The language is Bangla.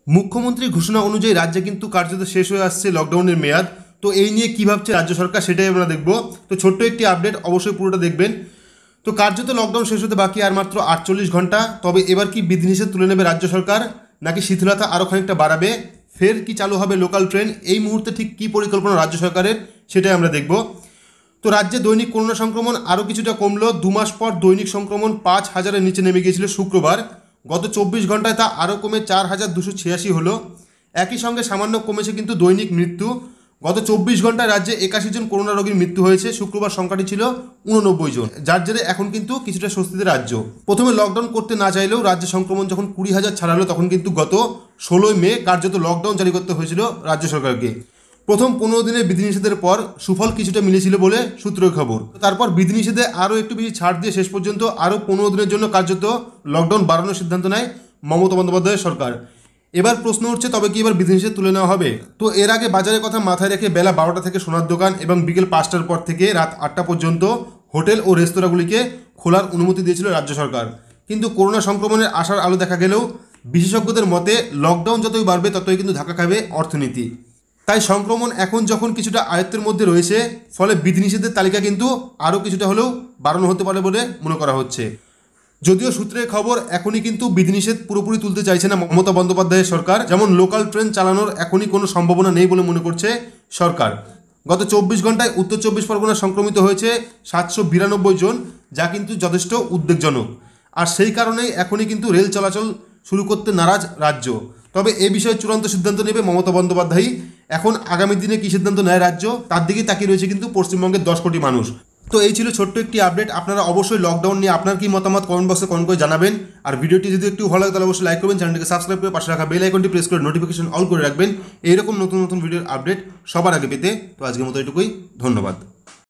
মুখ্যমন্ত্রীর ঘোষণা অনুযায়ী রাজ্যে কিন্তু কার্যত শেষ হয়ে আসছে লকডাউনের মেয়াদ। তো এই নিয়ে কী ভাবছে রাজ্য সরকার সেটাই আমরা দেখব। তো ছোট্ট একটি আপডেট, অবশ্যই পুরোটা দেখবেন। তো কার্যত লকডাউন শেষ হতে বাকি আর মাত্র 48 ঘন্টা। তবে এবার কি বিধিনিষেধ তুলে নেবে রাজ্য সরকার, নাকি শিথিলতা আরও খানিকটা বাড়াবে, ফের কি চালু হবে লোকাল ট্রেন, এই মুহূর্তে ঠিক কী পরিকল্পনা রাজ্য সরকারের সেটাই আমরা দেখব। তো রাজ্যে দৈনিক করোনা সংক্রমণ আরও কিছুটা কমলো। 2 মাস পর দৈনিক সংক্রমণ 5,000-এর নিচে নেমে গিয়েছিল শুক্রবার। গত 24 ঘন্টায় তা আরও কমে 4,286 হলো। একই সঙ্গে সামান্য কমেছে কিন্তু দৈনিক মৃত্যু। গত 24 ঘন্টায় রাজ্যে 81 জন করোনা রোগীর মৃত্যু হয়েছে। শুক্রবার সংখ্যাটি ছিল 89 জন, যার জেরে এখন কিন্তু কিছুটা স্বস্তিতে রাজ্য। প্রথমে লকডাউন করতে না চাইলেও রাজ্যে সংক্রমণ যখন 20,000 ছাড়ালো, তখন কিন্তু গত 16 মে কার্যত লকডাউন জারি করতে হয়েছিল রাজ্য সরকারকে। প্রথম 15 দিনের বিধিনিষেধের পর সুফল কিছুটা মিলেছিল বলে সূত্রের খবর। তারপর বিধিনিষেধে আরও একটু বেশি ছাড় দিয়ে শেষ পর্যন্ত আরও 15 দিনের জন্য কার্যত লকডাউন বাড়ানোর সিদ্ধান্ত নেয় মমতা বন্দ্যোপাধ্যায়ের সরকার। এবার প্রশ্ন উঠছে, তবে কি এবার বিধিনিষেধ তুলে নেওয়া হবে? তো এর আগে বাজারের কথা মাথায় রেখে বেলা 12টা থেকে সোনার দোকান এবং বিকেল 5টার পর থেকে রাত 8টা পর্যন্ত হোটেল ও রেস্তোরাঁগুলিকে খোলার অনুমতি দিয়েছিল রাজ্য সরকার। কিন্তু করোনা সংক্রমণের আশার আলো দেখা গেলেও বিশেষজ্ঞদের মতে লকডাউন যতই বাড়বে ততই কিন্তু ধাক্কা খাবে অর্থনীতি। তাই সংক্রমণ এখন যখন কিছুটা আয়ত্তের মধ্যে রয়েছে, ফলে বিধিনিষেধের তালিকা কিন্তু আরও কিছুটা হলেও বাড়ানো হতে পারে বলে মনে করা হচ্ছে। যদিও সূত্রের খবর এখনই কিন্তু বিধিনিষেধ পুরোপুরি তুলতে চাইছে না মমতা বন্দ্যোপাধ্যায়ের সরকার। যেমন লোকাল ট্রেন চালানোর এখনই কোনো সম্ভাবনা নেই বলে মনে করছে সরকার। গত 24 ঘন্টায় উত্তর 24 পরগনা সংক্রমিত হয়েছে 792 জন, যা কিন্তু যথেষ্ট উদ্বেগজনক। আর সেই কারণেই এখনই কিন্তু রেল চলাচল শুরু করতে নারাজ রাজ্য। তবে এ বিষয়ে চূড়ান্ত সিদ্ধান্ত নেবে মমতা বন্দ্যোপাধ্যায়। এখন আগামী দিনে কী সিদ্ধান্ত নেয় রাজ্য, তার দিকেই তাকিয়ে রয়েছে কিন্তু পশ্চিমবঙ্গের 10 কোটি মানুষ। তো এই ছিল ছোট্ট একটি আপডেট। আপনারা অবশ্যই লকডাউন নিয়ে আপনার কি মতামত কমেন্ট বক্সে কমেন্ট করে জানাবেন। আর ভিডিওটি যদি একটু ভালো লাগে তাহলে অবশ্যই লাইক করবেন, চ্যানেলটিকে সাবস্ক্রাইব করে পাশে রাখা বেল আইকনটি প্রেস করে নোটিফিকেশন অল করে রাখবেন এইরকম নতুন নতুন ভিডিওর আপডেট সবার আগে পেতে। তো আজকের মতো এটুকুই, ধন্যবাদ।